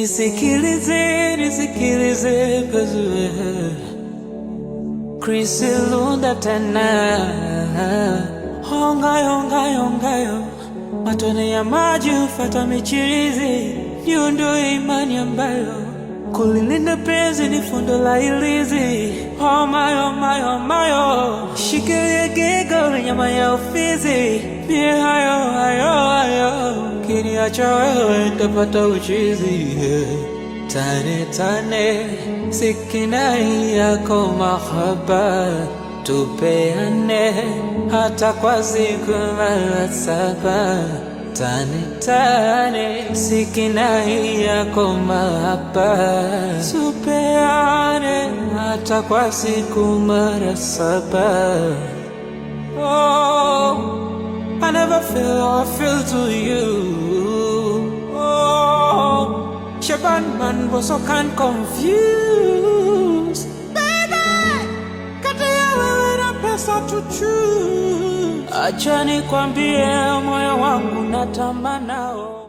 Nisikilize, nisikilize pazue Chris Lunda tena. Hongayo matone ya maji ufata michirizi. Ndio imani ambayo kulilinda penzi ni fundo la ilizi. Oh my shikilia gego nyama ya ufizi. Mie hayo kiniacha wewe tapata uchizi. Tane sikinai yako mahaba, tupeane hata kwa siku mara 7. Tane sikinai yako mahaba, tupeane hata kwa siku mara 7. Oh, I never feel how I feel to you. Shaban man was so confused. Baby, kati ya wewe na pesa to choose. Acha nikwambie moyo wangu natamani nao.